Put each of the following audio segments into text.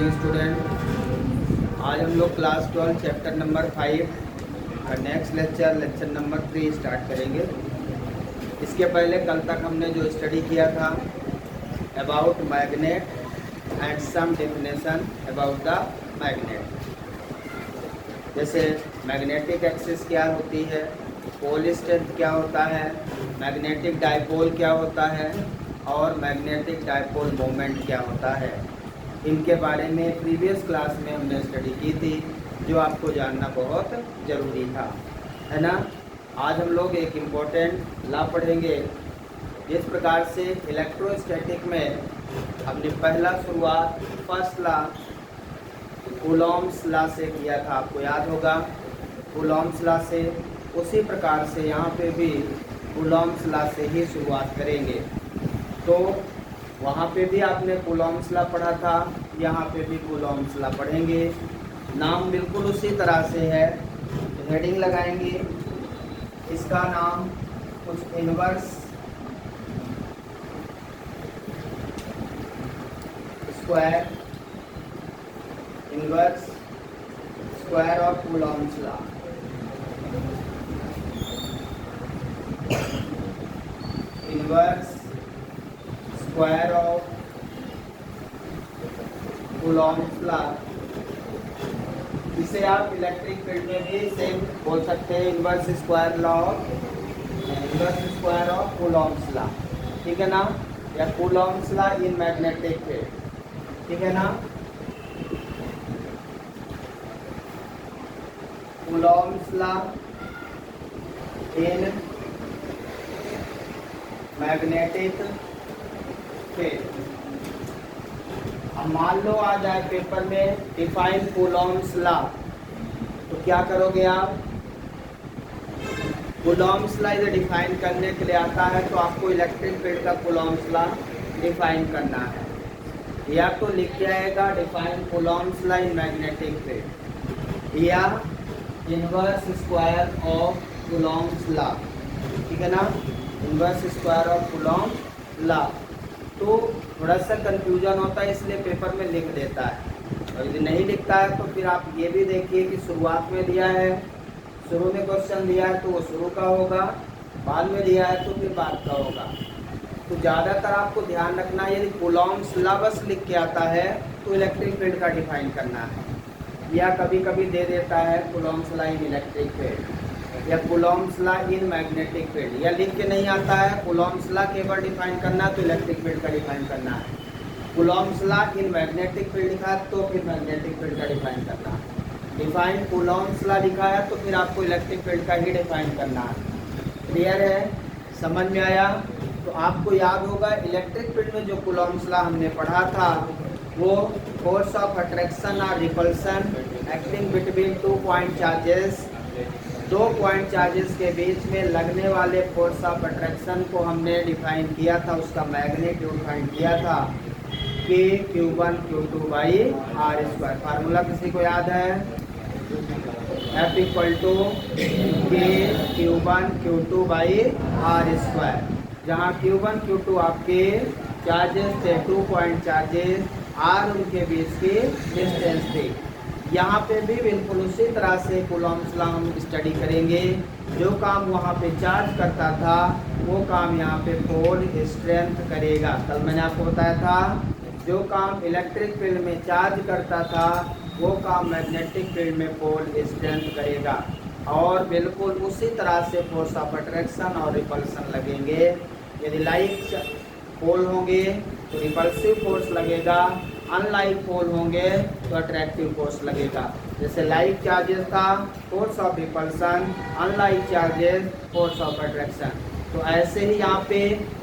Dear student, आज हम लोग क्लास 12 चैप्टर नंबर 5 का नेक्स्ट लेक्चर नंबर 3 स्टार्ट करेंगे। इसके पहले कल तक हमने जो स्टडी किया था about magnet and some definition about the magnet, जैसे मैग्नेटिक एक्सिस क्या होती है, पोल स्ट्रेंथ क्या होता है, मैग्नेटिक डाइपोल क्या होता है और मैग्नेटिक डाइपोल मोमेंट क्या होता है। इनके बारे में प्रीवियस क्लास में हमने स्टडी की थी, जो आपको जानना बहुत ज़रूरी था, है ना। आज हम लोग एक इम्पोर्टेंट लॉ पढ़ेंगे। जिस प्रकार से इलेक्ट्रोस्टैटिक में हमने पहला शुरुआत फर्स्ट लॉ कूलॉम्स लॉ से किया था, आपको याद होगा, कूलॉम्स लॉ से, उसी प्रकार से यहाँ पे भी कूलॉम्स लॉ से ही शुरुआत करेंगे। तो वहाँ पे भी आपने कूलॉम्स लॉ पढ़ा था, यहाँ पे भी कूलॉम्स लॉ पढ़ेंगे। नाम बिल्कुल उसी तरह से है, हेडिंग लगाएंगे। इसका नाम कुछ inverse square, inverse square of Coulomb's law, inverse square of Coulomb's law. इसे आप इलेक्ट्रिक फील्ड में भी सेम बोल सकते हैं, inverse square law of, inverse square of Coulomb's law, ठीक है ना, या Coulomb's law in magnetic field, ठीक है ना। Coulomb's law in magnetic field. अब मान लो आ जाए पेपर में डिफाइन कूलॉम्स लॉ, तो क्या करोगे आप? कूलॉम्स लॉ इसे डिफाइन करने के लिए आता है, तो आपको इलेक्ट्रिक फील्ड का कूलॉम्स लॉ डिफाइन करना है। या तो लिख के आएगा define Coulomb's law in magnetic field, या inverse square of Coulomb's law, ठीक है ना, inverse square of Coulomb's law. तो थोड़ा सा कंफ्यूजन होता है, इसलिए पेपर में लिख देता है। और यदि नहीं लिखता है तो फिर आप ये भी देखिए कि शुरुआत में दिया है, शुरू में क्वेश्चन दिया है तो वो शुरू का होगा, बाद में दिया है तो फिर बाद का होगा। तो ज़्यादातर आपको ध्यान रखना है, यदि कूलॉम्स लॉ बस लिख के आता है तो इलेक्ट्रिक फील्ड का डिफाइन करना है, या कभी कभी दे देता है Coulomb's law in electric field या Coulomb's law in magnetic field, या लिख के नहीं आता है कूलॉम्स लॉ केवल डिफाइन करना तो इलेक्ट्रिक फील्ड का डिफाइन करना है। Coulomb's law in magnetic field लिखा है तो फिर मैग्नेटिक फील्ड का डिफाइन करना है। डिफाइन कूलॉम्स लॉ लिखा है तो फिर आपको इलेक्ट्रिक फील्ड का ही डिफाइन करना है। क्लियर है, समझ में आया? तो आपको याद होगा इलेक्ट्रिक फील्ड में जो कूलॉम्स लॉ हमने पढ़ा था वो फोर्स ऑफ अट्रैक्शन और repulsion acting between 2 point charges, 2 point charges के बीच में लगने वाले फोर्स ऑफ अट्रैक्शन को हमने डिफाइन किया था, उसका मैग्नीट्यूड फाइंड किया था के Q1 Q2 by r square. Formula किसी को याद है? F इक्वल टू के Q1 Q2 by r square, जहाँ Q1 Q2 आपके चार्जेस थे, 2 पॉइंट चार्जेस, आर उनके बीच की डिस्टेंस थी। यहाँ पे भी बिल्कुल उसी तरह से कूलॉम्स लॉ हम स्टडी करेंगे। जो काम वहाँ पे चार्ज करता था वो काम यहाँ पे पोल स्ट्रेंथ करेगा। कल मैंने आपको बताया था जो काम इलेक्ट्रिक फील्ड में चार्ज करता था वो काम मैग्नेटिक फील्ड में पोल स्ट्रेंथ करेगा। और बिल्कुल उसी तरह से फोर्स ऑफ अट्रैक्शन और रिपल्सन लगेंगे। यदि लाइक पोल होंगे तो रिपल्सिव फोर्स लगेगा, अनलाइक पोल होंगे तो अट्रैक्टिव फोर्स लगेगा। जैसे लाइक चार्जेस था force of repulsion, unlike charges force of attraction. तो ऐसे ही यहाँ पे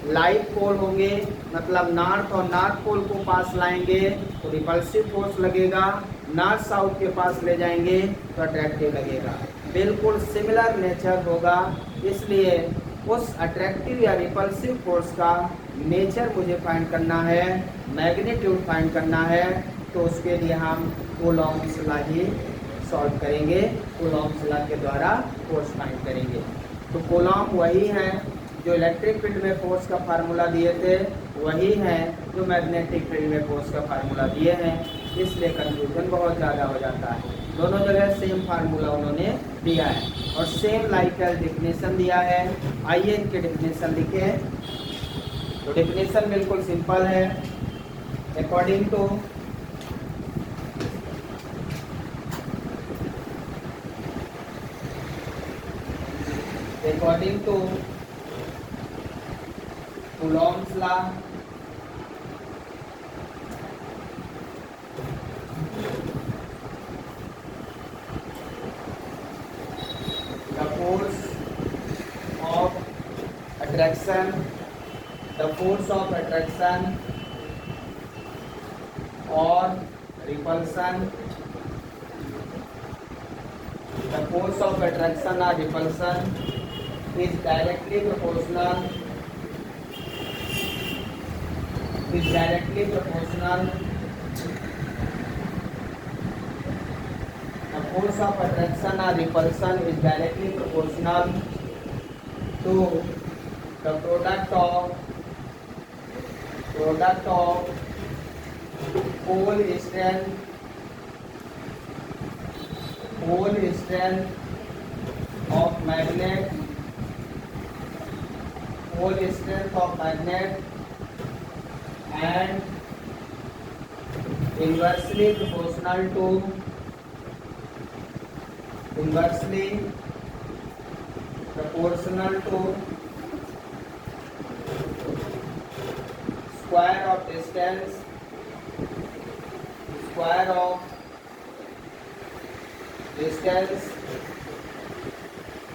लाइक पोल होंगे, मतलब नॉर्थ और नॉर्थ पोल को पास लाएंगे तो रिपल्सिव फोर्स लगेगा, नॉर्थ साउथ के पास ले जाएंगे तो अट्रैक्टिव लगेगा। बिल्कुल सिमिलर नेचर होगा, इसलिए उस अट्रैक्टिव या रिपल्सिव फोर्स का नेचर मुझे फाइंड करना है, मैग्नीट्यूड फाइंड करना है, तो उसके लिए हम कूलॉम्स लॉ ही सॉल्व करेंगे, कूलॉम्स लॉ के द्वारा फोर्स फाइंड करेंगे। तो कूलॉम वही है जो इलेक्ट्रिक फील्ड में फोर्स का फार्मूला दिए थे, वही है जो मैग्नेटिक फील्ड में फोर्स का फार्मूला दिए हैं, इसलिए कंफ्यूजन बहुत ज़्यादा हो जाता है। दोनों जगह सेम फार्मूला उन्होंने दिया है और सेम लाइक डेफिनेशन दिया है। आइए इनके डेफिनेशन लिखें। तो डेफिनेशन बिल्कुल सिंपल है। According to Coulomb's law, the force of attraction or repulsion, is directly proportional The force of attraction or repulsion is directly proportional to the product of pole strength of magnet and inversely proportional to square of distance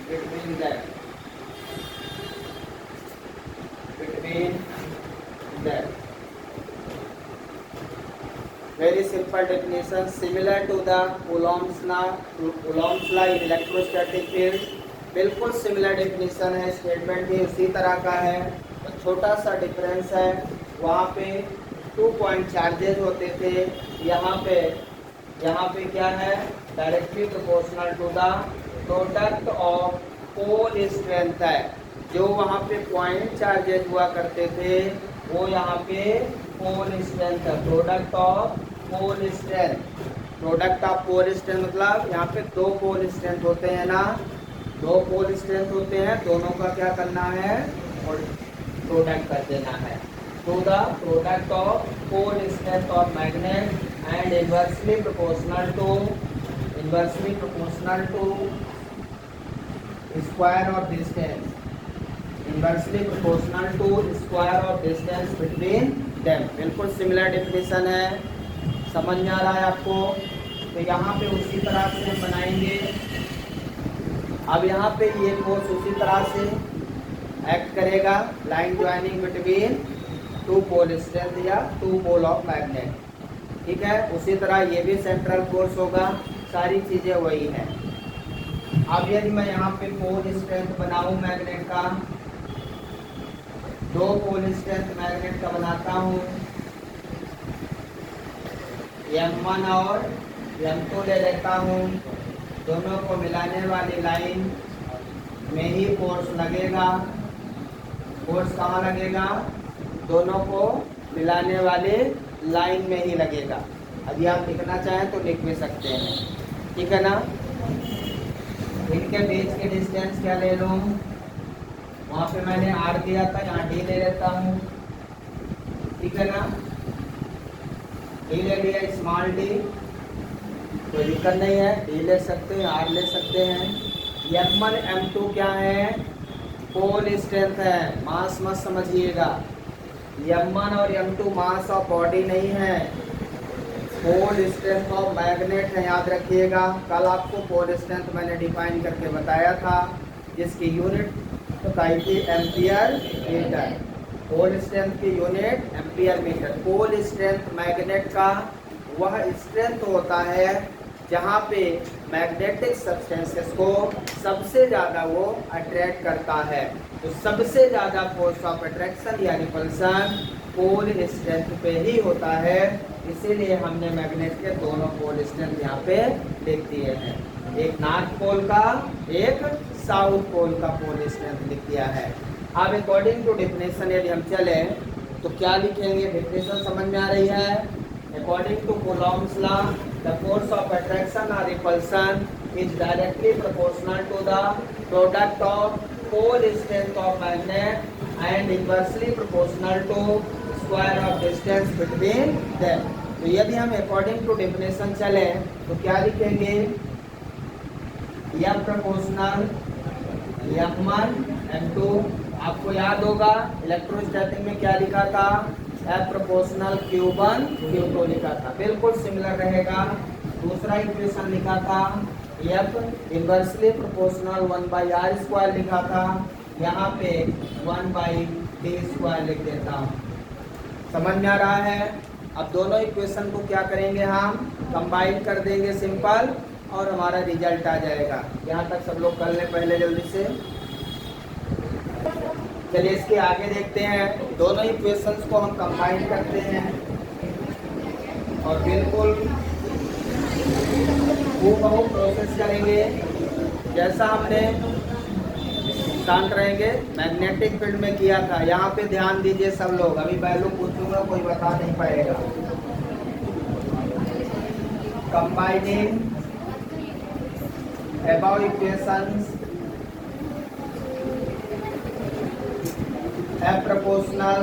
between them. Very simple definition, similar to the Coulomb's law in electrostatic field. बिल्कुल similar definition है, statement भी उसी तरह का है। तो छोटा सा डिफरेंस है, वहाँ पे 2 पॉइंट चार्जेज होते थे, यहाँ पे क्या है, directly proportional to the product of pole strength है। जो वहाँ पे पॉइंट चार्जेज हुआ करते थे वो यहाँ पे पोल स्ट्रेंथ है, प्रोडक्ट ऑफ पोल स्ट्रेंथ मतलब यहाँ पे 2 पोल स्ट्रेंथ होते हैं ना, 2 पोल स्ट्रेंथ होते हैं, दोनों का क्या करना है, प्रोडक्ट कर देना है। To the product of pole strength of magnet and inversely proportional to square of distance between them. बिल्कुल सिमिलर डेफिनेशन है, समझ में आ रहा है आपको। तो यहाँ पे उसी तरह से हम बनाएंगे। अब यहाँ पे ये फोर्स उसी तरह से एक्ट करेगा, line joining between 2 pole strength या 2 पोल ऑफ मैग्नेट, ठीक है। उसी तरह ये भी सेंट्रल फोर्स होगा, सारी चीज़ें वही हैं। अब यदि मैं यहाँ पे पोल स्ट्रेंथ बनाऊँ मैग्नेट का, 2 पोल स्ट्रेंथ मैग्नेट का बनाता हूँ, M1 और M2 ले लेता हूँ, दोनों को मिलाने वाली लाइन में ही फोर्स लगेगा। फोर्स कहाँ लगेगा, दोनों को मिलाने वाले लाइन में ही लगेगा। अभी आप लिखना चाहें तो लिख भी सकते हैं, ठीक है ना। इनके बीच के डिस्टेंस क्या ले लूँ, वहाँ पे मैंने R दिया था, यहाँ D ले लेता हूँ, ठीक है ना। D ले लिया, स्मॉल d, कोई दिक्कत नहीं है, D ले सकते हैं, R ले सकते हैं। M1 M2 क्या है, पोल स्ट्रेंथ है, मास मत समझिएगा। M1 और M2 मास ऑफ बॉडी नहीं है, पोल स्ट्रेंथ ऑफ मैग्नेट है, याद रखिएगा। कल आपको पोल स्ट्रेंथ मैंने डिफाइन करके बताया था, जिसकी यूनिट बताई थी एम्पियर मीटर। पोल स्ट्रेंथ की unit ampere metre. Pole strength magnet का वह स्ट्रेंथ होता है जहाँ पे मैग्नेटिक सब्सटेंसेस को सबसे ज़्यादा वो अट्रैक्ट करता है। तो सबसे ज़्यादा फोर्स ऑफ अट्रैक्शन या रिपल्सन पोल स्ट्रेंथ पे ही होता है, इसीलिए हमने मैग्नेट के दोनों पोल स्ट्रेंथ यहाँ पे लिख दिए हैं, एक नॉर्थ पोल का, एक साउथ पोल का पोल स्ट्रेंथ लिख दिया है। अब अकॉर्डिंग टू डेफिनेशन यदि हम चले तो क्या लिखेंगे, डेफिनेशन समझ में आ रही है। According to Coulomb's law the force of attraction और repulsion is directly proportional to the product of pole strength of magnet and inversely proportional to square of distance between them. तो यदि हम अकॉर्डिंग टू डेफिनेशन चले तो क्या लिखेंगे, F proportional F1 M2। आपको याद होगा इलेक्ट्रोस्टैटिक में क्या लिखा था, एफ प्रोपोर्शनल Q1 Q2 लिखा था, बिल्कुल सिमिलर रहेगा। दूसरा इक्वेशन लिखा था एफ इनवर्सली प्रोपोर्शनल 1/r² लिखा था, यहाँ पे 1/d² लिख देता हूँ। समझ में आ रहा है। अब दोनों इक्वेशन को क्या करेंगे, हम कंबाइन कर देंगे सिंपल, और हमारा रिजल्ट आ जाएगा। यहाँ तक सब लोग कर लें पहले जल्दी से। चलिए इसके आगे देखते हैं। दोनों इक्वेशंस को हम कंबाइन करते हैं और बिल्कुल हूबहू प्रोसेस करेंगे जैसा हमने शांत रहेंगे मैग्नेटिक फील्ड में किया था। यहाँ पे ध्यान दीजिए सब लोग, अभी वैल्यू पूछूंगा कोई बता नहीं पाएगा। Combining above equations F proportional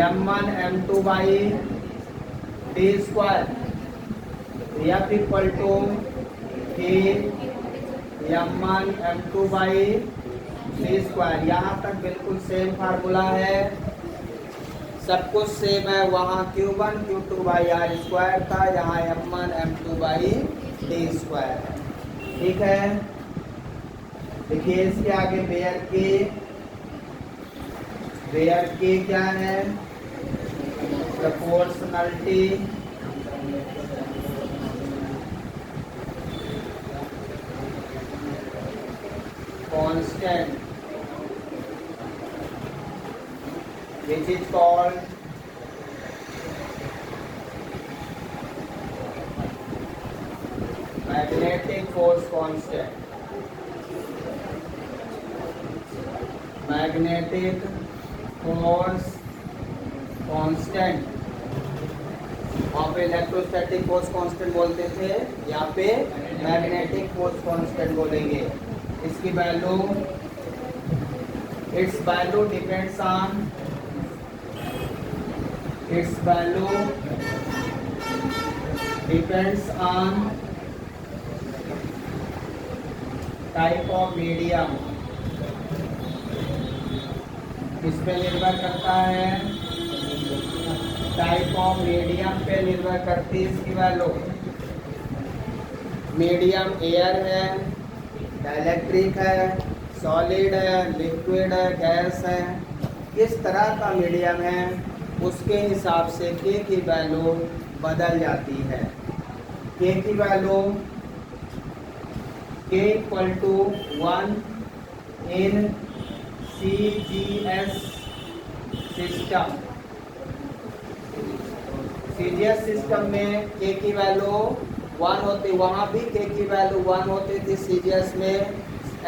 M1 M2 by d square, F equal to K M1 M2 by d square। यहाँ तक बिल्कुल सेम फार्मूला है, सब कुछ सेम है। वहाँ Q1 Q2 by r² था, यहाँ M1 M2 by d²। ठीक है, देखिए इसके आगे बेयर के क्या है, proportionality constant which is called magnetic force constant। Magnetic force constant, वहाँ पे इलेक्ट्रोस्टैटिक फोर्स कांस्टेंट बोलते थे, यहाँ पे मैग्नेटिक फोर्स कांस्टेंट बोलेंगे। इसकी value, it's value depends on type of medium. इस पे निर्भर करता है, टाइप ऑफ मीडियम पे निर्भर करती है इसकी वैल्यू। मीडियम एयर है, इलेक्ट्रिक है, सॉलिड है, लिक्विड है, गैस है, किस तरह का मीडियम है उसके हिसाब से के की वैल्यू बदल जाती है। के की value K equal to 1 in CGS system. CGS system में K की वैल्यू 1 होती, वहाँ भी K की वैल्यू 1 होती थी CGS में।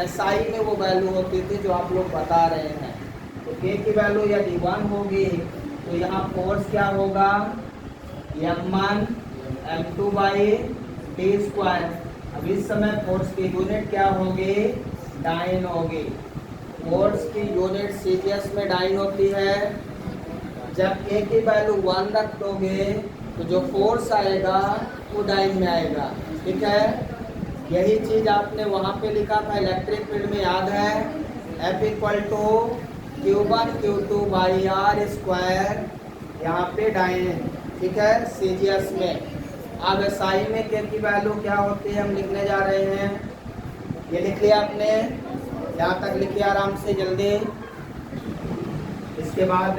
SI में वो वैल्यू होती थी जो आप लोग बता रहे हैं। तो K की वैल्यू यदि 1 होगी तो यहाँ फोर्स क्या होगा, M1 M2 by d²। अब इस समय फोर्स की यूनिट क्या होगी, डाइन होगी। फोर्स की यूनिट सीजीएस में डाइन होती है। जब K की वैल्यू 1 रख दोगे तो जो फोर्स आएगा वो डाइन में आएगा। ठीक है, यही चीज आपने वहाँ पे लिखा था इलेक्ट्रिक फील्ड में, याद है, F equal to Q1 Q2 by r², यहाँ पे डाइन। ठीक है, सीजीएस में। अब SI में K की वैल्यू क्या होती है हम लिखने जा रहे हैं। ये लिख लिया आपने, यहाँ तक लिखिए आराम से जल्दी। इसके बाद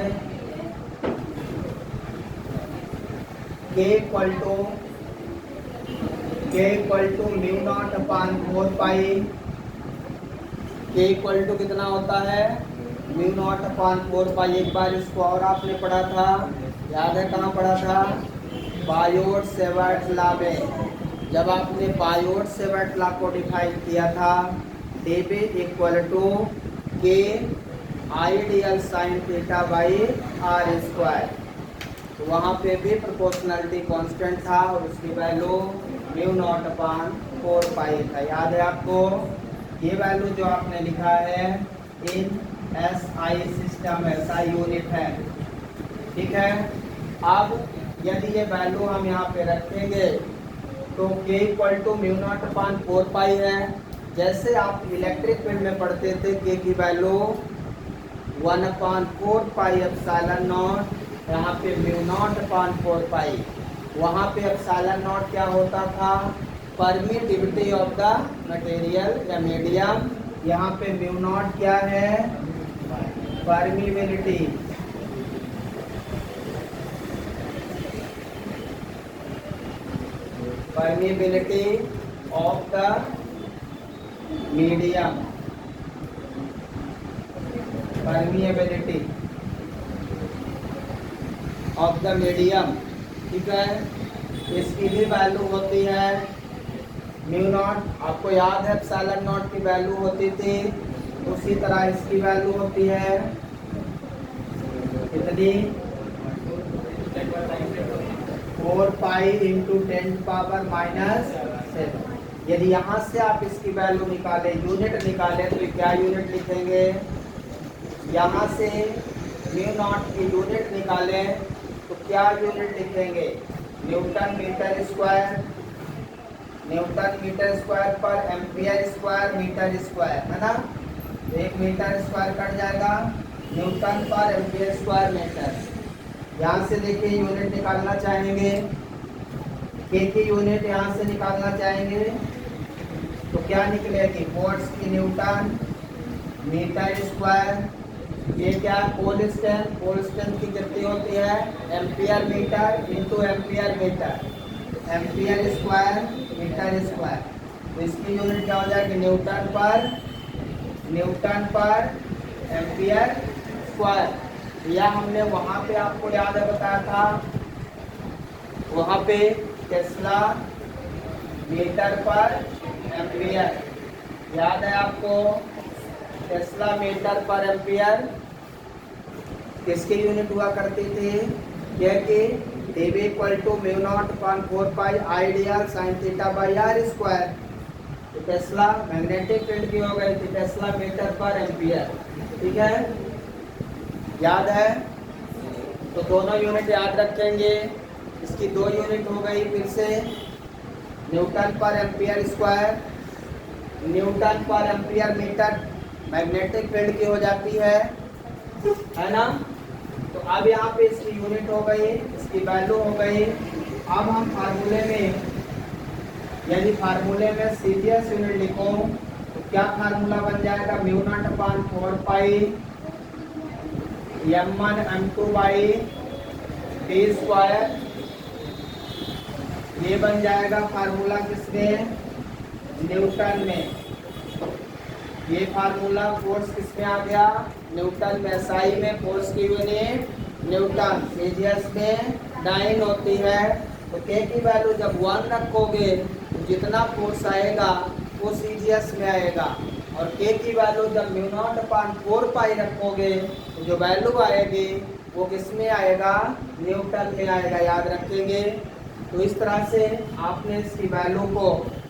K equal to μ0/4π। K equal to कितना होता है, μ0/4π। एक बार इसको और आपने पढ़ा था, याद है कहाँ पढ़ा था, बायोट-सेवर्ट लॉ में। जब आपने बायोट-सेवर्ट लॉ को डिफाइन किया था, dB equal to K ideal sine theta by r square. तो वहाँ पे भी प्रोपोर्शनलिटी कांस्टेंट था और उसकी value mu naught upon 4 pi था। याद है आपको? ये वैल्यू जो आपने लिखा है इन SI सिस्टम, SI यूनिट है, ठीक है। अब यदि ये वैल्यू हम यहाँ पे रखेंगे तो K equal to mu naught upon 4 pi है। जैसे आप इलेक्ट्रिक फील्ड में पढ़ते थे K की वैल्यू 1/4 पाई एप्सिलॉन नॉट, यहाँ पे म्यू नॉट अपान 4 पाई। वहाँ पे एप्सिलॉन नॉट क्या होता था? परमिटिविटी ऑफ द मटेरियल या मीडियम। यहाँ पे म्यू नॉट क्या है? Permeability. Permeability of the medium, permeability of the medium, ठीक है। इसकी भी वैल्यू होती है म्यू नॉट। आपको याद है एप्सिलॉन नॉट की वैल्यू होती थी, उसी तरह इसकी वैल्यू होती है कितनी? 4 पाई इंटू 10⁻⁻⁷। यदि यहाँ से आप इसकी वैल्यू निकालें, यूनिट निकालें, तो क्या यूनिट लिखेंगे? यहाँ से म्यू नॉट की यूनिट निकालें तो क्या यूनिट लिखेंगे? Newton metre square. Newton metre square पर एम्पियर स्क्वायर मीटर स्क्वायर, है ना? 1 मीटर स्क्वायर कट जाएगा, न्यूटन पर एम्पियर स्क्वायर मीटर। यहाँ से देखिए यूनिट निकालना चाहेंगे, K की यूनिट यहाँ से निकालना चाहेंगे तो क्या निकलेगी? फोर्स की न्यूटन मीटर स्क्वायर। ये क्या? Pole strength. पोल स्ट्रेंथ की कितनी होती है? Ampere metre into ampere metre, ampere square metre square. तो इसकी यूनिट क्या हो जाएगी? न्यूटन पर एम्पियर स्क्वायर। या हमने वहाँ पे आपको याद है बताया था, वहाँ पे टेस्ला मीटर पर एम्पियर, याद है आपको? टेस्ला मीटर पर एम्पियर किसकी यूनिट हुआ करती थी? यह कि dV equal to mu naught upon 4 pi ideal sine theta by r square. तो टेस्ला मैग्नेटिक फील्ड की हो गई थी टेस्ला मीटर पर एम्पियर, ठीक है, याद है? तो दोनों यूनिट याद रखेंगे। इसकी 2 यूनिट हो गई फिर से, न्यूटन पर एम्पियर स्क्वायर, न्यूटन पर एम्पियर मीटर मैग्नेटिक फील्ड की हो जाती है ना? तो अब यहाँ पे इसकी यूनिट हो गई, इसकी वैल्यू हो गई। अब हम फार्मूले में, यदि फार्मूले में सीरियस यूनिट लिखो तो क्या फार्मूला बन जाएगा? Mu naught upon 4 pi m1 m2 by T square. ये बन जाएगा फार्मूला किसमें? न्यूटन में। ये फार्मूला फोर्स किसमें आ गया? न्यूटन में। SI में फोर्स की यूनिट न्यूटन, सीजीएस में 9 होती है। तो K की वैल्यू जब 1 रखोगे तो जितना फोर्स आएगा वो सीजीएस में आएगा, और K की वैल्यू जब म्यू नॉट अपान 4 पाई रखोगे तो जो वैल्यू आएगी वो किस में आएगा? न्यूटन में आएगा, याद रखेंगे। तो इस तरह से आपने इसकी वैल्यू को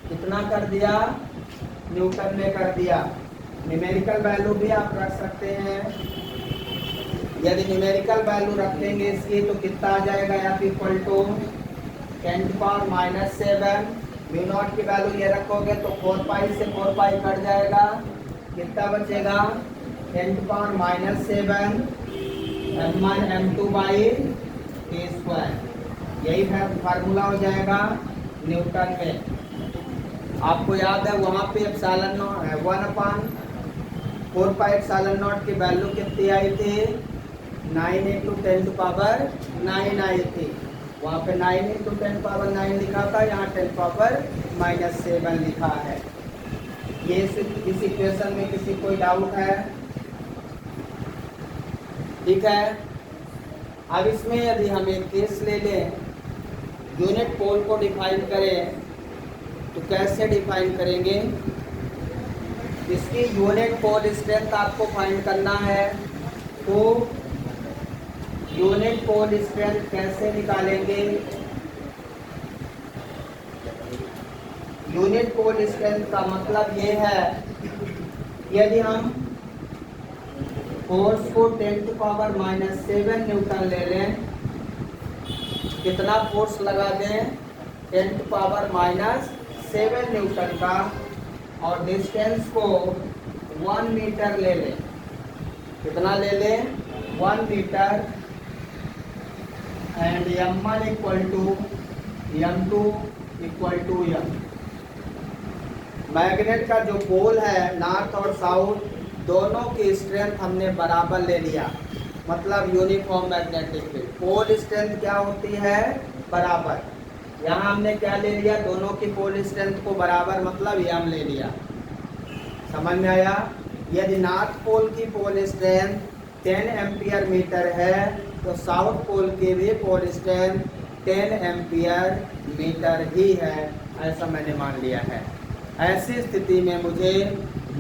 कितना कर दिया? न्यूटन में कर दिया। न्यूमेरिकल वैल्यू भी आप रख सकते हैं। यदि न्यूमेरिकल वैल्यू रखेंगे इसकी तो कितना आ जाएगा? F equal to 10⁻⁷। Mu naught की वैल्यू ये रखोगे तो 4 पाई से 4 पाई कट जाएगा, कितना बचेगा? 10⁻⁷ m1 m2 by T square. यही फार्मूला हो जाएगा न्यूटन में। आपको याद है वहाँ पे epsilon not 1/4 pi epsilon not की वैल्यू कितनी आई थी? 9 × 10⁻9 आई थी। वहाँ पे 9 × 10⁻9 लिखा था, यहाँ 10⁻⁷ लिखा है। ये इस इक्वेशन में किसी कोई डाउट है? ठीक है। अब इसमें यदि हम एक केस ले लें, यूनिट पोल को डिफाइन करें तो कैसे डिफाइन करेंगे? इसकी यूनिट पोल स्ट्रेंथ आपको फाइंड करना है। तो यूनिट पोल स्ट्रेंथ कैसे निकालेंगे? यूनिट पोल स्ट्रेंथ का मतलब ये है, यदि हम फोर्स को 10⁻⁻7 न्यूटन ले लें, कितना फोर्स लगा दें? 10⁻⁻7 न्यूटन का, और डिस्टेंस को 1 मीटर ले लें। कितना ले लें? 1 metre. And m1 = m2 = m। Magnet का जो पोल है, नॉर्थ और साउथ दोनों की स्ट्रेंथ हमने बराबर ले लिया, मतलब uniform magnetic field. Pole strength क्या होती है? बराबर। यहाँ हमने क्या ले लिया? दोनों की पोल स्ट्रेंथ को बराबर, मतलब m ले लिया। समझ में आया? यदि नॉर्थ पोल की पोल स्ट्रेंथ 10 एम्पियर मीटर है, तो साउथ पोल की भी पोल स्ट्रेंथ 10 एम्पियर मीटर ही है, ऐसा मैंने मान लिया है। ऐसी स्थिति में मुझे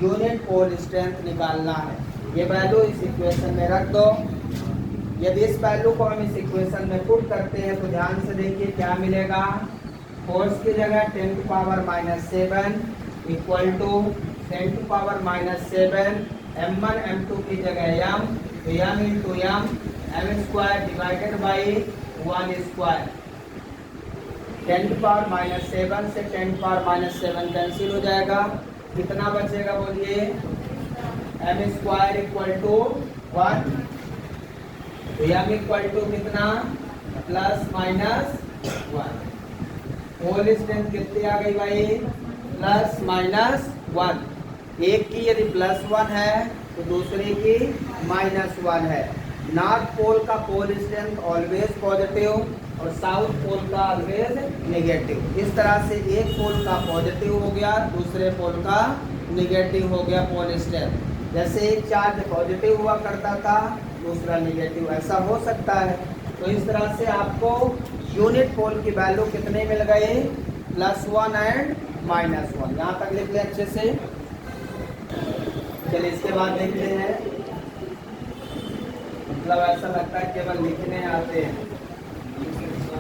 यूनिट पोल स्ट्रेंथ निकालना है। ये वैल्यू इस इक्वेशन में रख दो। यदि इस वैल्यू को हम इस इक्वेशन में पुट करते हैं तो ध्यान से देखिए क्या मिलेगा। फोर्स की जगह 10⁻⁻7 = 10⁻⁻7, m1 m2 की जगह m, तो m × m, m² divided by 1²। 10⁻⁻7 से 10⁻⁻7 कैंसिल हो जाएगा, कितना बचेगा बोलिए? m² = 1, तो m = कितना? ±1। पोल स्ट्रेंथ कितनी आ गई भाई? ±1। एक की यदि +1 है तो दूसरे की -1 है। नॉर्थ पोल का पोल स्ट्रेंथ ऑलवेज पॉजिटिव और साउथ पोल का ऑलवेज नेगेटिव। इस तरह से एक पोल का पॉजिटिव हो गया, दूसरे पोल का नेगेटिव हो गया पोल स्ट्रेंथ। जैसे एक चार्ज पॉजिटिव हुआ करता था, दूसरा नेगेटिव, ऐसा हो सकता है। तो इस तरह से आपको यूनिट पोल की वैल्यू कितने मिल गए? +1 एंड -1। यहाँ तक लिख लें अच्छे से। चलिए इसके बाद देखते हैं। मतलब ऐसा लगता है केवल लिखने आते हैं,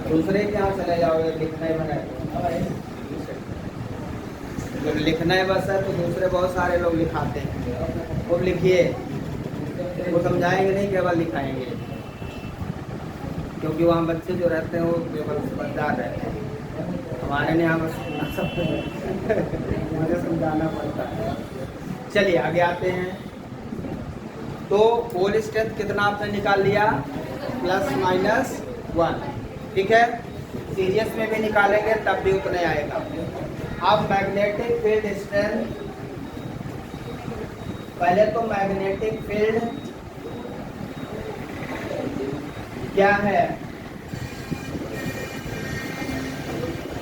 दूसरे के यहाँ चले जाओगे लिखने बनाए। जब लिखना है बस है तो दूसरे बहुत सारे लोग लिखाते हैं। वो लिखिए, वो समझाएंगे नहीं, केवल लिखाएंगे, क्योंकि वहाँ बच्चे जो रहते हैं वो केवल समझदार रहते हैं। हमारे यहाँ बस मुझे समझाना पड़ता है। चलिए आगे आते हैं। तो पोल स्ट्रेंथ कितना आपने निकाल लिया? +-1। ठीक है, सीरीज में भी निकालेंगे तब भी उतने आएगा। अब मैग्नेटिक फील्ड स्ट्रेंथ, पहले तो मैग्नेटिक फील्ड क्या है?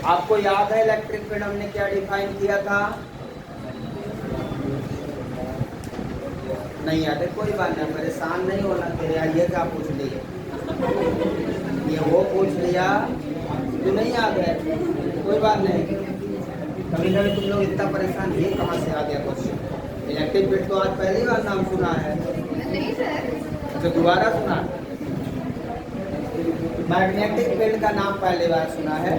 आपको याद है इलेक्ट्रिक फील्ड हमने क्या डिफाइन किया था? नहीं याद है? कोई बात नहीं, परेशान नहीं होना। तेरे ये क्या पूछ लिए, ये वो पूछ लिया, तो नहीं याद है, कोई बात नहीं। कभी कभी तुम लोग इतना परेशान, ये कहाँ से आ गया क्वेश्चन? इलेक्ट्रिक फील्ड तो आज पहली बार नाम सुना है। नहीं सर। अच्छा दोबारा सुना? मैग्नेटिक फील्ड का नाम पहली बार सुना है।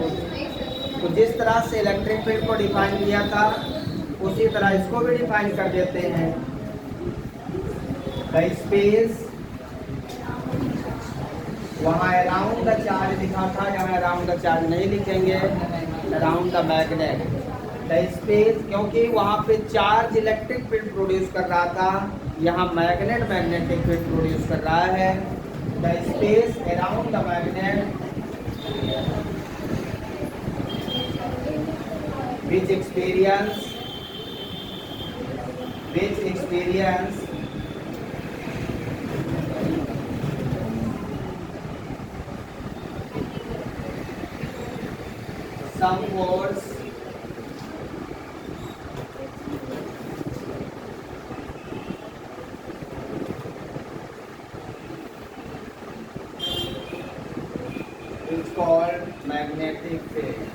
तो जिस तरह से इलेक्ट्रिक फील्ड को डिफाइन किया था, उसी तरह इसको भी डिफाइन कर देते हैं। द स्पेस, वहाँ अराउंड द चार्ज लिखा था, यहाँ अराउंड द चार्ज नहीं लिखेंगे, around the magnet. The space, क्योंकि वहाँ पे चार्ज इलेक्ट्रिक फील्ड प्रोड्यूस कर रहा था, यहाँ मैग्नेट मैग्नेटिक फील्ड प्रोड्यूस कर रहा है। The space around the magnet which experience some force is called magnetic field.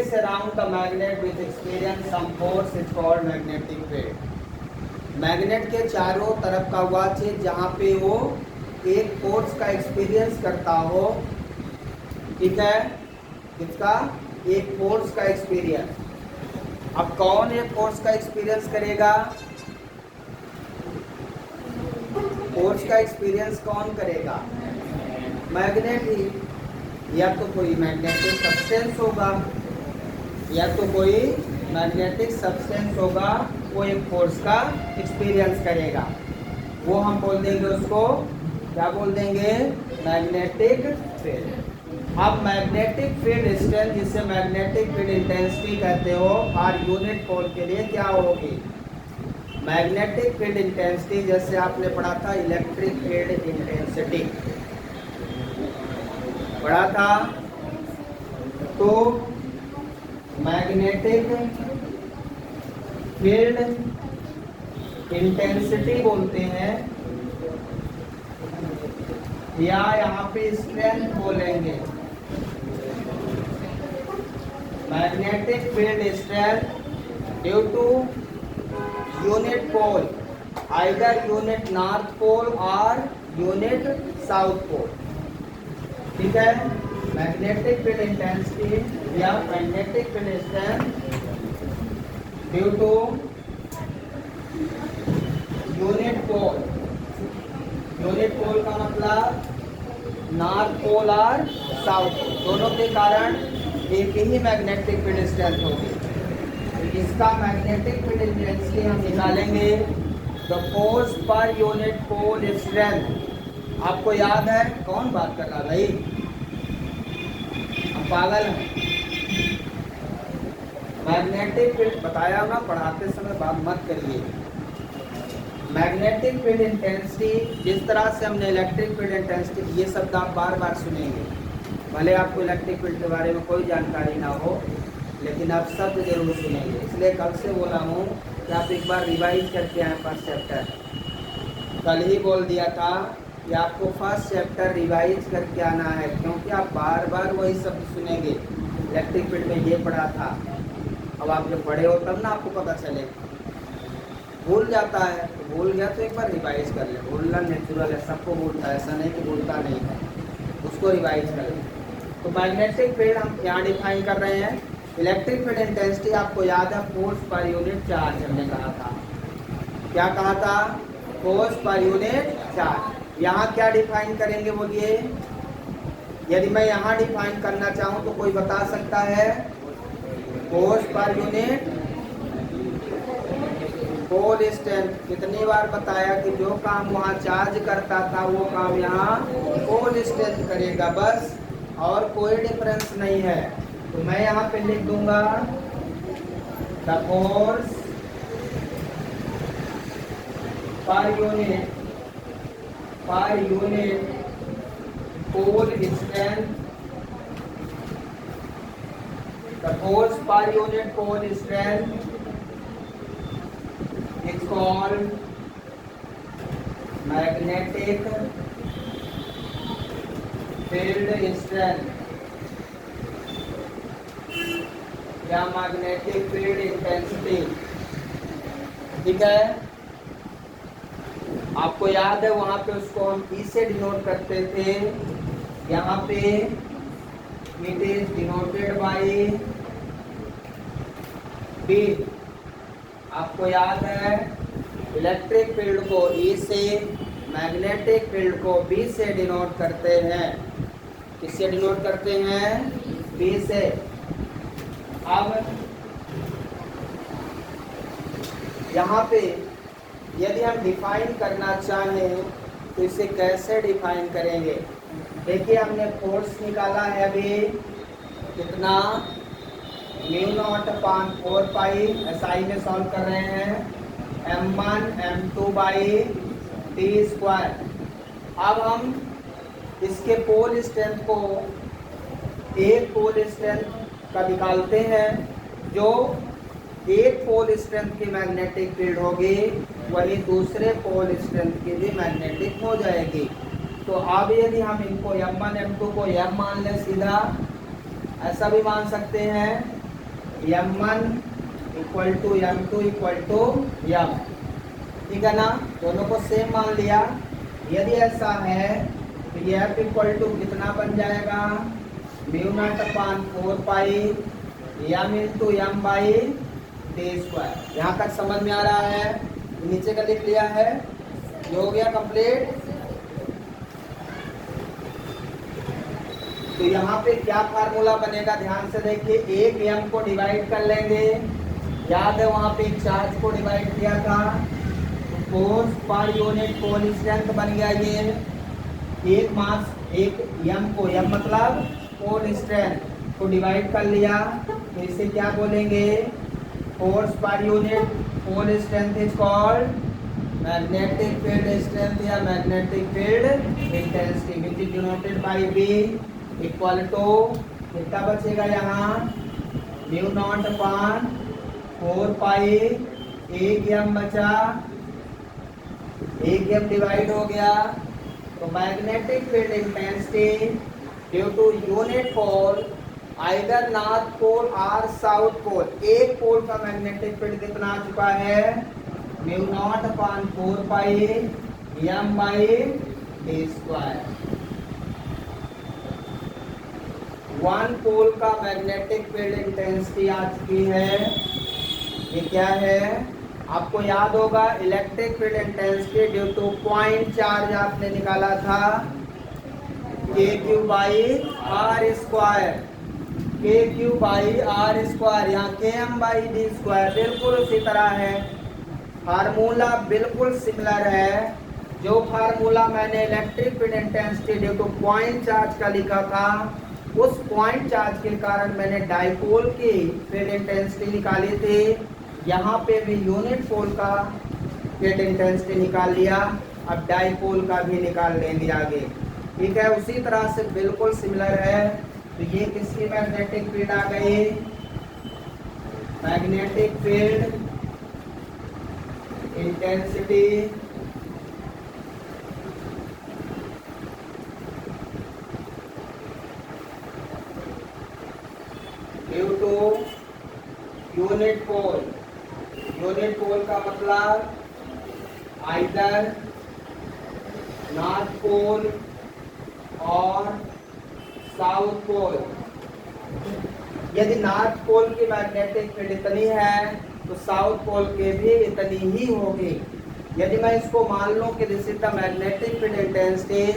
is around the magnet with experience some force is called magnetic field। Magnet के चारों तरफ का वह चीज जहाँ पे वो एक फोर्स का एक्सपीरियंस करता हो, ठीक है, इसका एक फोर्स का एक्सपीरियंस। अब कौन एक फोर्स का एक्सपीरियंस करेगा? फोर्स का एक्सपीरियंस कौन करेगा? मैग्नेट ही। या तो कोई मैग्नेटिक सब्सटेंस होगा, या तो कोई मैग्नेटिक सब्सटेंस होगा, वो एक फोर्स का एक्सपीरियंस करेगा। वो हम बोल देंगे उसको, क्या बोल देंगे? Magnetic field. अब मैग्नेटिक फील्ड स्ट्रेंथ, जिसे मैग्नेटिक फील्ड इंटेंसिटी कहते हो, हर यूनिट पोल के लिए क्या होगी? मैग्नेटिक फील्ड इंटेंसिटी, जैसे आपने पढ़ा था इलेक्ट्रिक फील्ड इंटेंसिटी पढ़ा था, तो मैग्नेटिक फील्ड इंटेंसिटी बोलते हैं, या यहाँ पे स्ट्रेंथ बोलेंगे। Magnetic field strength due to unit pole, either unit north pole और यूनिट साउथ पोल, ठीक है। मैग्नेटिक फील्ड इंटेंसिटी या magnetic field strength due to unit pole. Unit pole का मतलब नॉर्थ पोल और साउथ पोल, दोनों के कारण एक ही मैग्नेटिक फील्ड स्ट्रेंथ होगी। इसका मैग्नेटिक फील्ड इंटेंसिटी हम निकालेंगे, the force per unit pole strength. आपको याद है कौन बात कर रहा भाई? हम पागल हैं? मैग्नेटिक फील्ड बताया ना, पढ़ाते समय बात मत करिए। मैग्नेटिक फील्ड इंटेंसिटी, जिस तरह से हमने इलेक्ट्रिक फील्ड इंटेंसिटी, ये शब्द आप बार बार सुनेंगे, भले आपको इलेक्ट्रिक फील्ड के बारे में कोई जानकारी ना हो, लेकिन आप शब्द जरूर सुनेंगे। इसलिए कल से बोला हूँ कि आप एक बार रिवाइज करके आए फर्स्ट चैप्टर। कल ही बोल दिया था कि आपको फर्स्ट चैप्टर रिवाइज करके आना है, क्योंकि आप बार बार वही शब्द सुनेंगे। इलेक्ट्रिक फील्ड में ये पढ़ा था, अब आप जब पढ़े हो तब ना आपको पता चले। भूल जाता है तो भूल गया तो एक बार रिवाइज कर ले, भूलना नेचुरल है, सबको भूलता है, ऐसा नहीं कि भूलता नहीं है, उसको रिवाइज कर ले। तो मैग्नेटिक फील्ड हम यहाँ डिफाइन कर रहे हैं। इलेक्ट्रिक फील्ड इंटेंसिटी आपको याद है, फोर्स पर यूनिट चार्ज हमने कहा था। क्या कहा था? Force per unit charge. यहाँ क्या डिफाइन करेंगे बोलिए? यदि मैं यहाँ डिफाइन करना चाहूँ तो कोई बता सकता है? Force per unit pole strength. कितनी बार बताया कि जो काम वहाँ चार्ज करता था वो काम यहाँ पोल स्ट्रेंथ करेगा, बस, और कोई डिफरेंस नहीं है। तो मैं यहाँ पे लिख दूंगा the force per unit pole strength, the force per unit pole strength is called magnetic field strength या मैग्नेटिक फील्ड इंटेंसिटी, ठीक है। आपको याद है वहां पे उसको हम ई से डिनोट करते थे, यहाँ पे it is denoted by B. आपको याद है इलेक्ट्रिक फील्ड को ई से, मैग्नेटिक फील्ड को बी से डिनोट करते हैं। किससे डिनोट करते हैं? बी से। अब यहाँ पे यदि हम डिफाइन करना चाहें तो इसे कैसे डिफाइन करेंगे? देखिए हमने फोर्स निकाला है अभी, कितना? μ0/4 पाई, एसआई में सॉल्व कर रहे हैं, m1 m2 by T square. अब हम इसके पोल स्ट्रेंथ को एक पोल स्ट्रेंथ का निकालते हैं, जो एक पोल स्ट्रेंथ की मैग्नेटिक फील्ड होगी वही दूसरे पोल स्ट्रेंथ की भी मैग्नेटिक हो जाएगी। तो अब यदि हम इनको m1 m2 को m मान लें, सीधा ऐसा भी मान सकते हैं, M1 equal to M2 equal to M, ठीक है ना। दोनों को सेम मान लिया। यदि ऐसा है तो ये F इक्वल टू कितना बन जाएगा, mu naught upon 4 pi M into M by D square. यहाँ तक समझ में आ रहा है? नीचे का लिख लिया है, ये हो गया कंप्लीट। तो यहाँ पे क्या फार्मूला बनेगा, ध्यान से देखिए। एक M को डिवाइड कर लेंगे, याद है वहाँ पे एक चार्ज को डिवाइड किया था, फोर्स पर यूनिट कांस्टेंट बन गया ये। एक मास एक M को, M मतलब कांस्टेंट को डिवाइड कर लिया, तो इसे क्या बोलेंगे, force per unit constant is called magnetic field strength या magnetic field intensity, which is denoted by B equal to कितना बचेगा यहाँ, म्यू नॉट अपान 4 पाई, एक M बचा, एक M डिवाइड हो गया। तो magnetic field intensity due to unit pole either north pole और साउथ पोल, एक पोल का मैग्नेटिक फील्ड कितना आ चुका है, mu naught upon 4 pi M by D square. One pole का मैग्नेटिक फील्ड इंटेंसिटी आ चुकी है। ये क्या है, आपको याद होगा electric field intensity due two point charge आपने निकाला था, के क्यू बाई आर स्क्वायर, के क्यू बाई आर स्क्वायर, यहाँ के एम बाई डी स्क्वायर बिल्कुल उसी तरह है। फार्मूला बिल्कुल सिमिलर है। जो फार्मूला मैंने electric field intensity due two point charge का लिखा था, उस पॉइंट चार्ज के कारण मैंने डाइपोल की फील्ड इंटेंसिटी निकाली थी। यहाँ पे भी यूनिट पोल का फील्ड इंटेंसिटी निकाल लिया, अब डाइपोल का भी निकाल लेंगे आगे, ठीक है। उसी तरह से बिल्कुल सिमिलर है। तो ये किसकी मैग्नेटिक फील्ड आ गई, magnetic field intensity due to unit pole. Unit pole का मतलब आइदर नॉर्थ पोल और साउथ पोल। यदि नॉर्थ पोल की मैग्नेटिक फील्ड इतनी है तो साउथ पोल के भी इतनी ही होगी। यदि मैं इसको मान लूं कि this is the magnetic field intensity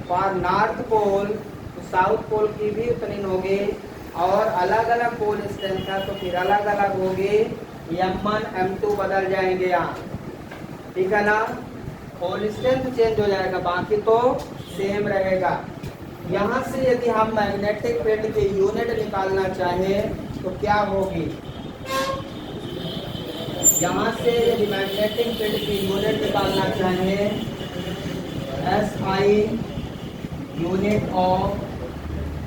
for north pole, तो साउथ पोल की भी उतनी होगी। और अलग अलग पोल स्ट्रेंथ है तो फिर अलग अलग होगी, M1 M2 बदल जाएंगे यहाँ, ठीक है ना। पोल स्ट्रेंथ चेंज हो जाएगा, बाकी तो सेम रहेगा। यहाँ से यदि हम मैग्नेटिक फील्ड की यूनिट निकालना चाहें तो क्या होगी, यहाँ से यदि मैग्नेटिक फील्ड की यूनिट निकालना चाहें, SI unit of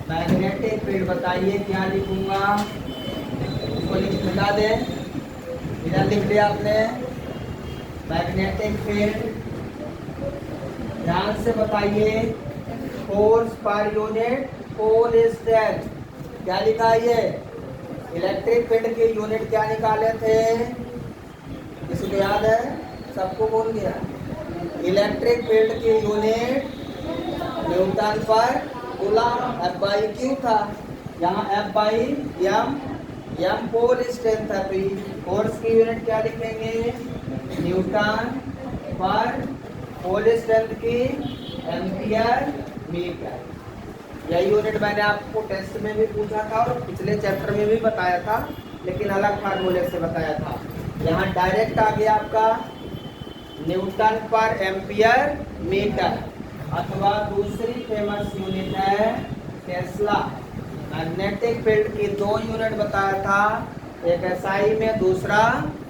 magnetic field, बताइए क्या लिखूंगा, इसको लिखा दें, इधर लिख दिया आपने मैग्नेटिक फील्ड। ध्यान से बताइए, force per unit pole strength, क्या लिखा है ये, इलेक्ट्रिक फील्ड की यूनिट क्या निकाले थे, किसी को याद है, सबको बोल गया, इलेक्ट्रिक फील्ड की unit newton per coulomb, F by Q था। यहाँ F by M, M pole strength है, तो फोर्स की यूनिट क्या लिखेंगे, न्यूटन पर पोल स्ट्रेंथ की एम्पियर मीटर। यह यूनिट मैंने आपको टेस्ट में भी पूछा था और पिछले चैप्टर में भी बताया था, लेकिन अलग फार्मूले से बताया था। यहाँ डायरेक्ट आ गया आपका न्यूटन पर एम्पियर मीटर। अथवा दूसरी फेमस यूनिट है टेस्ला। मैग्नेटिक फील्ड की दो यूनिट बताया था, एक SI में, दूसरा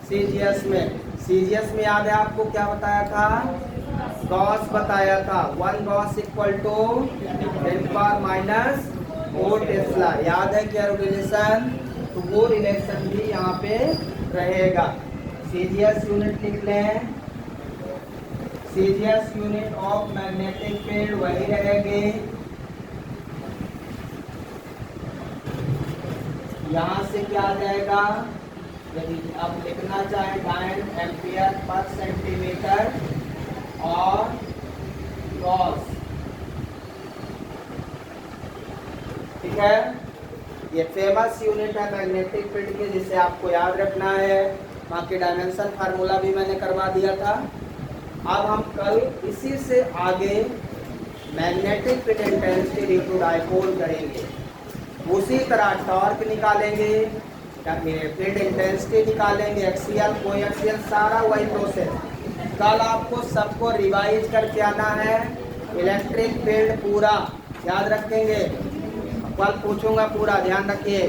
CGS में। CGS में याद है आपको क्या बताया था, गॉस बताया था, 1 गॉस इक्वल टू 10⁻⁻4 टेस्ला। याद है क्या रिलेशन, तो वो रिलेशन भी यहाँ पे रहेगा। CGS यूनिट लिख लें, CGS unit of magnetic field वही रहेगी। यहाँ से क्या आ जाएगा, यदि आप लिखना चाहें डायन एम्पियर पर सेंटीमीटर और कॉस, ठीक है। ये फेमस यूनिट है मैग्नेटिक फील्ड की, जिसे आपको याद रखना है। बाकी डायमेंशन फार्मूला भी मैंने करवा दिया था। अब हम कल इसी से आगे magnetic field intensity due to dipole करेंगे। उसी तरह टॉर्क निकालेंगे, फील्ड इंटेंसिटी निकालेंगे, एक्सियल कोएक्सियल, सारा वही प्रोसेस। कल आपको सबको रिवाइज करके आना है। इलेक्ट्रिक फील्ड पूरा याद रखेंगे, कल पूछूंगा पूरा, ध्यान रखिए।